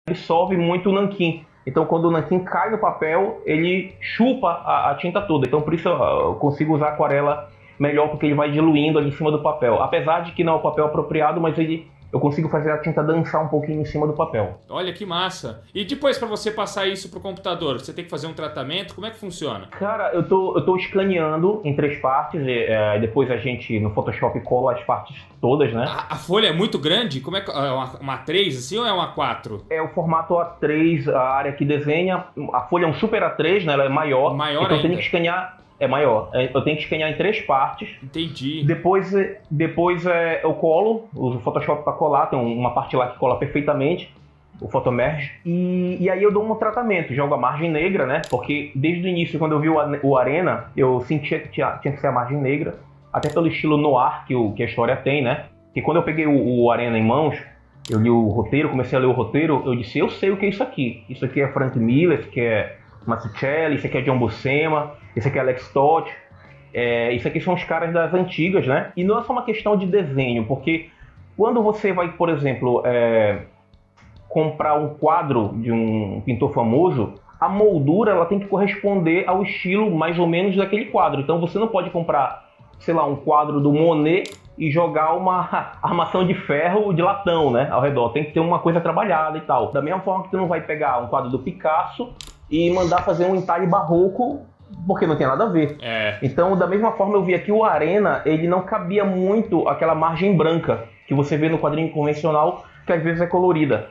absorve muito o nanquim. Então, quando o nanquim cai no papel, ele chupa a tinta toda. Então, por isso eu consigo usar aquarela melhor, porque ele vai diluindo ali em cima do papel. Apesar de que não é o papel apropriado, mas eu consigo fazer a tinta dançar um pouquinho em cima do papel. Olha que massa. E depois, para você passar isso pro computador, você tem que fazer um tratamento? Como é que funciona? Cara, eu tô escaneando em 3 partes, e depois a gente no Photoshop cola as partes todas, né? A folha é muito grande? Como é que é uma A3 assim ou é uma A4? É o formato A3, a área que desenha. A folha é um super A3, né? Ela é maior. Maior então ainda. eu tenho que escanear. É maior. Eu tenho que escanear em 3 partes. Entendi. Depois eu colo, uso o Photoshop para colar, tem uma parte lá que cola perfeitamente, o Photomerge. E aí eu dou um tratamento, jogo a margem negra, né? Porque desde o início, quando eu vi o Arena, eu sentia que tinha que ser a margem negra, até pelo estilo noir que a história tem, né? Que quando eu peguei o Arena em mãos, eu li o roteiro, comecei a ler o roteiro, eu disse, eu sei o que é isso aqui. Isso aqui é Frank Miller, isso aqui é Mazzucchelli, isso aqui é John Buscema, isso aqui é Alex Toth. Isso aqui são os caras das antigas, né? E não é só uma questão de desenho, porque quando você vai, por exemplo, comprar um quadro de um pintor famoso, a moldura ela tem que corresponder ao estilo mais ou menos daquele quadro. Então você não pode comprar, sei lá, um quadro do Monet e jogar uma armação de ferro de latão, né, ao redor. Tem que ter uma coisa trabalhada e tal. Da mesma forma que tu não vai pegar um quadro do Picasso e mandar fazer um entalhe barroco, porque não tem nada a ver. Então, da mesma forma, eu vi aqui o Arena, ele não cabia muito aquela margem branca que você vê no quadrinho convencional, que às vezes é colorida.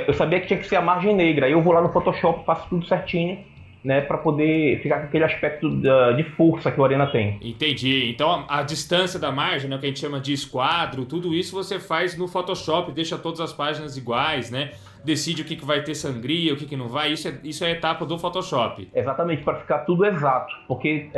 Eu sabia que tinha que ser a margem negra. Aí eu vou lá no Photoshop, faço tudo certinho, né, para poder ficar com aquele aspecto de força que o Arena tem. Entendi. Então a distância da margem, né, que a gente chama de esquadro, tudo isso você faz no Photoshop, deixa todas as páginas iguais, né? Decide o que vai ter sangria, o que não vai. Isso é a etapa do Photoshop. Exatamente, para ficar tudo exato. Porque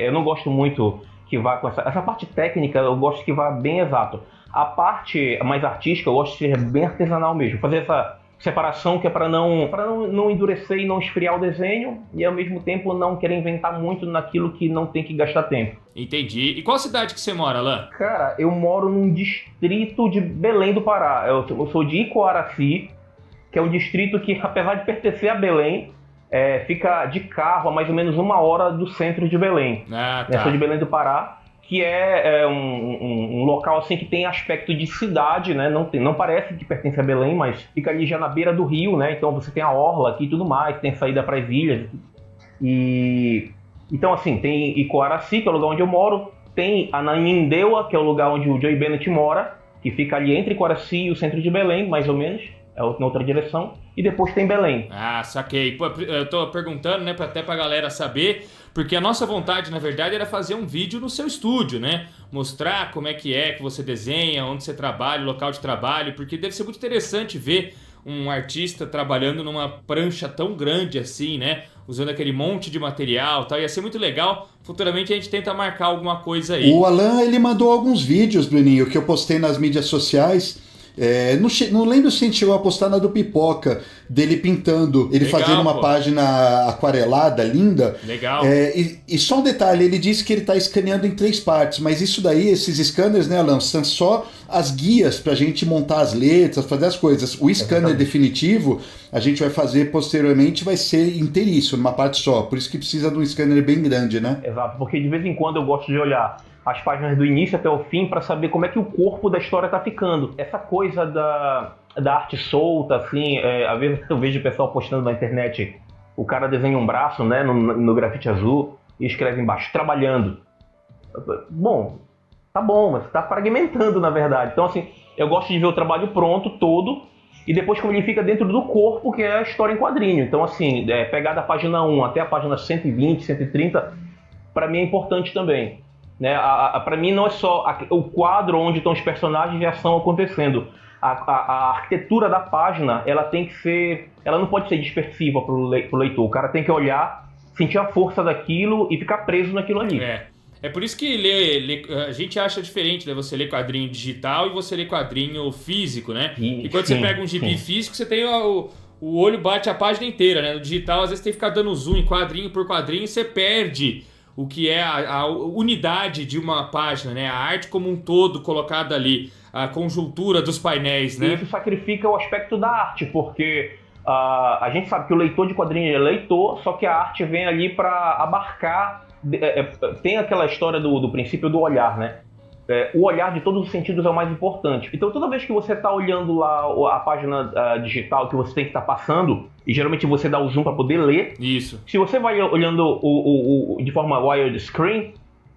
eu não gosto muito que vá com essa parte técnica, eu gosto que vá bem exato. A parte mais artística, eu gosto de ser bem artesanal mesmo. Fazer essa separação que é para não endurecer e não esfriar o desenho e ao mesmo tempo não querer inventar muito naquilo que não tem que gastar tempo. Entendi. E qual cidade que você mora, Alan? Cara, eu moro num distrito de Belém do Pará. Eu sou de Icoaraci, que é um distrito que, apesar de pertencer a Belém, fica de carro a mais ou menos 1 hora do centro de Belém. Tá. Eu sou de Belém do Pará, que é um local assim que tem aspecto de cidade, né? Não parece que pertence a Belém, mas fica ali já na beira do rio, né? Então você tem a orla aqui e tudo mais, tem saída para as ilhas. Então assim, tem Icoaraci, que é o lugar onde eu moro, tem Ananindeua, que é o lugar onde o Joey Bennett mora, que fica ali entre Icoaraci e o centro de Belém, mais ou menos. Na outra direção, e depois tem Belém. Ah, saquei. Pô, eu tô perguntando, né, até pra galera saber, porque a nossa vontade, na verdade, era fazer um vídeo no seu estúdio, né? Mostrar como é que você desenha, onde você trabalha, o local de trabalho, porque deve ser muito interessante ver um artista trabalhando numa prancha tão grande assim, né? Usando aquele monte de material e tal. Ia ser muito legal. Futuramente a gente tenta marcar alguma coisa aí. O Alan, ele mandou alguns vídeos, Bruninho, que eu postei nas mídias sociais. Não lembro se a gente chegou a postar na do Pipoca, dele pintando, ele legal, fazendo uma página aquarelada, linda. Legal. E só um detalhe, ele disse que ele está escaneando em 3 partes, mas isso daí, esses scanners, né, Alan, são só as guias para a gente montar as letras, fazer as coisas. O scanner definitivo, a gente vai fazer posteriormente, vai ser inteiriço, numa parte só, por isso que precisa de um scanner bem grande, né? Exato, porque de vez em quando eu gosto de olhar as páginas do início até o fim para saber como é que o corpo da história tá ficando. Essa coisa da arte solta, assim, às vezes eu vejo o pessoal postando na internet, o cara desenha um braço, né, no grafite azul e escreve embaixo, trabalhando. Bom, tá bom, mas tá fragmentando na verdade. Então assim, eu gosto de ver o trabalho pronto, todo, e depois como ele fica dentro do corpo, que é a história em quadrinho. Então assim, pegar da página 1 até a página 120, 130, para mim é importante também. Né? Para mim não é só o quadro onde estão os personagens e a ação acontecendo. A arquitetura da página, ela não pode ser dispersiva para o leitor. O cara tem que olhar, sentir a força daquilo e ficar preso naquilo ali. É por isso que a gente acha diferente, né? Você lê quadrinho digital e você lê quadrinho físico, né? E quando você pega um gibi físico, você tem o olho bate a página inteira, né? No digital, às vezes tem que ficar dando zoom em quadrinho por quadrinho e você perde o que é a unidade de uma página, né? A arte como um todo colocada ali. a conjuntura dos painéis, né? Isso sacrifica o aspecto da arte, porque a gente sabe que o leitor de quadrinhos é leitor, só que a arte vem ali para abarcar. Tem aquela história do princípio do olhar, né? O olhar de todos os sentidos é o mais importante. Então, toda vez que você está olhando lá a página digital que você tem que estar passando, e geralmente você dá o zoom para poder ler. Isso. Se você vai olhando de forma widescreen,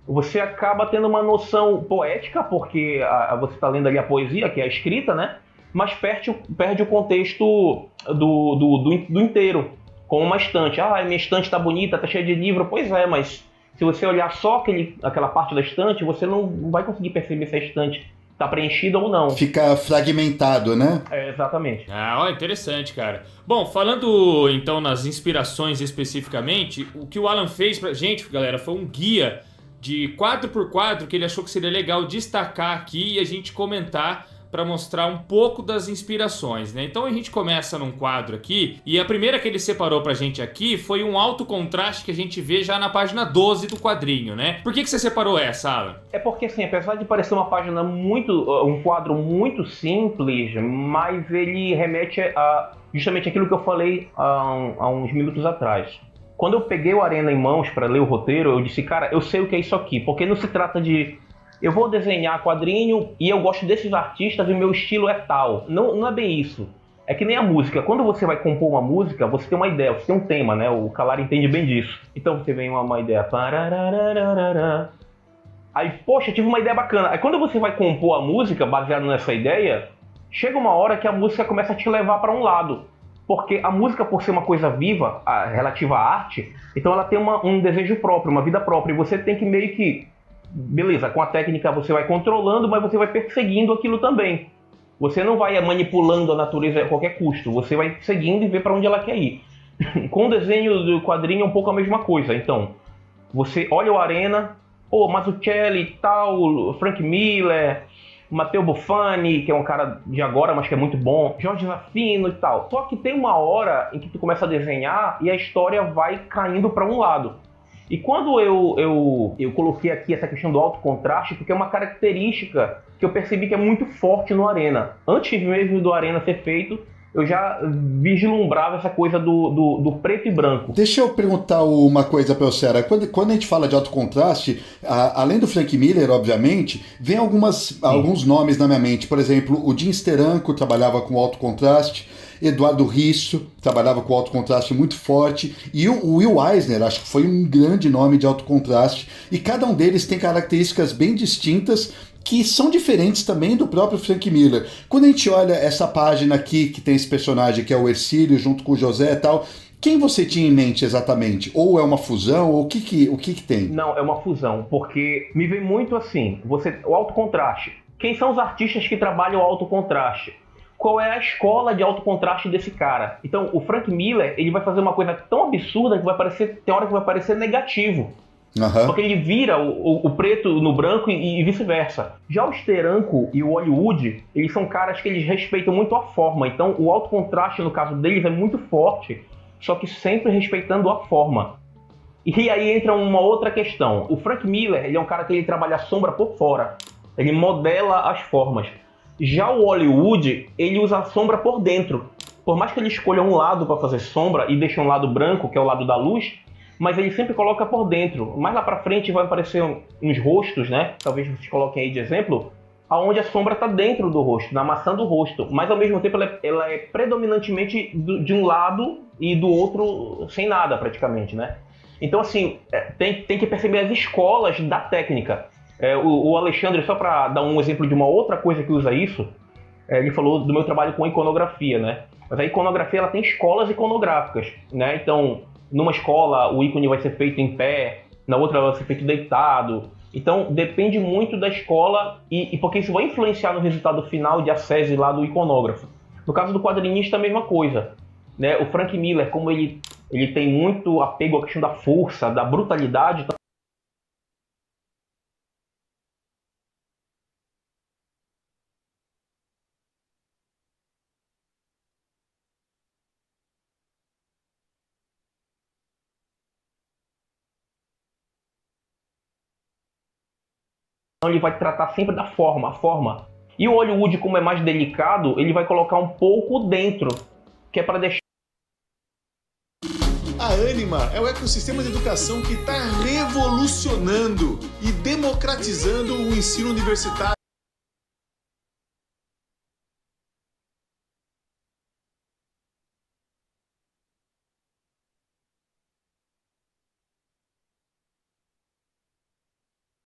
você acaba tendo uma noção poética, porque você está lendo ali a poesia, que é a escrita, né? Mas perde o contexto do inteiro, como uma estante. Minha estante está bonita, está cheia de livro. Pois é, mas se você olhar só aquela parte da estante, você não vai conseguir perceber se a estante está preenchida ou não. Fica fragmentado, né? Exatamente. Interessante, cara. Bom, falando então nas inspirações especificamente, o que o Alan fez pra gente, galera, foi um guia de quadro por quadro que ele achou que seria legal destacar aqui e a gente comentar para mostrar um pouco das inspirações, né? Então a gente começa num quadro aqui, e a primeira que ele separou pra gente aqui foi um alto contraste que a gente vê já na página 12 do quadrinho, né? Por que você separou essa, Alan? É porque, assim, apesar de parecer uma página um quadro muito simples, mas ele remete a justamente aquilo que eu falei há uns minutos atrás. Quando eu peguei o Arena em mãos para ler o roteiro, eu disse, cara, eu sei o que é isso aqui, porque não se trata de eu vou desenhar quadrinho e eu gosto desses artistas e o meu estilo é tal. Não é bem isso. É que nem a música. Quando você vai compor uma música, você tem uma ideia, você tem um tema, né? O Calar entende bem disso. Então você vem uma ideia. Aí, poxa, tive uma ideia bacana. Aí quando você vai compor a música baseado nessa ideia, chega uma hora que a música começa a te levar para um lado. Porque a música, por ser uma coisa viva, relativa à arte, então ela tem um desejo próprio, uma vida própria. E você tem que meio que... Beleza, com a técnica você vai controlando, mas você vai perseguindo aquilo também. Você não vai manipulando a natureza a qualquer custo. Você vai seguindo e ver para onde ela quer ir. Com o desenho do quadrinho é um pouco a mesma coisa. Então, você olha o Arena, Mazzucchelli e tal, Frank Miller, Matteo Buffani, que é um cara de agora, mas que é muito bom, Jorge Zaffino e tal. Só que tem uma hora em que tu começa a desenhar e a história vai caindo para um lado. E quando eu coloquei aqui essa questão do alto contraste, porque é uma característica que eu percebi que é muito forte no Arena. Antes mesmo do Arena ser feito, eu já vislumbrava essa coisa do preto e branco. Deixa eu perguntar uma coisa para você, Sara. Quando a gente fala de alto contraste, além do Frank Miller, obviamente, vem alguns nomes na minha mente. Por exemplo, o Jim Steranko trabalhava com alto contraste, Eduardo Risso trabalhava com alto contraste muito forte, e o Will Eisner, acho que foi um grande nome de alto contraste, e cada um deles tem características bem distintas que são diferentes também do próprio Frank Miller. Quando a gente olha essa página aqui, que tem esse personagem que é o Ercílio junto com o José e tal, quem você tinha em mente exatamente? Ou é uma fusão, ou o que tem? Não, é uma fusão, porque me vem muito assim, o alto contraste. Quem são os artistas que trabalham o alto contraste? Qual é a escola de alto contraste desse cara? Então, o Frank Miller, ele vai fazer uma coisa tão absurda que tem hora que vai parecer negativo. Uhum. Porque ele vira o preto no branco e vice-versa. Já o Steranko e o Hollywood, eles são caras que eles respeitam muito a forma. Então, o alto contraste, no caso deles, é muito forte, só que sempre respeitando a forma. E aí entra uma outra questão. O Frank Miller, ele é um cara que ele trabalha a sombra por fora. Ele modela as formas. Já o Hollywood, ele usa a sombra por dentro. Por mais que ele escolha um lado para fazer sombra e deixe um lado branco, que é o lado da luz, mas ele sempre coloca por dentro. Mais lá para frente vai aparecer uns rostos, né? Talvez vocês coloquem aí de exemplo, aonde a sombra está dentro do rosto, na maçã do rosto. Mas ao mesmo tempo ela é predominantemente de um lado e do outro sem nada praticamente, né? Então assim, tem que perceber as escolas da técnica. O Alexandre, só para dar um exemplo de uma outra coisa que usa isso, ele falou do meu trabalho com iconografia, né? Mas a iconografia ela tem escolas iconográficas, né? Então, numa escola o ícone vai ser feito em pé, na outra vai ser feito deitado. Então, depende muito da escola e porque isso vai influenciar no resultado final de acese lá do iconógrafo. No caso do quadrinista, a mesma coisa, né? O Frank Miller, como ele tem muito apego à questão da força, da brutalidade, então ele vai tratar sempre da forma, a forma. E o Hollywood, como é mais delicado, ele vai colocar um pouco dentro, que é para deixar... A Ânima é o ecossistema de educação que está revolucionando e democratizando o ensino universitário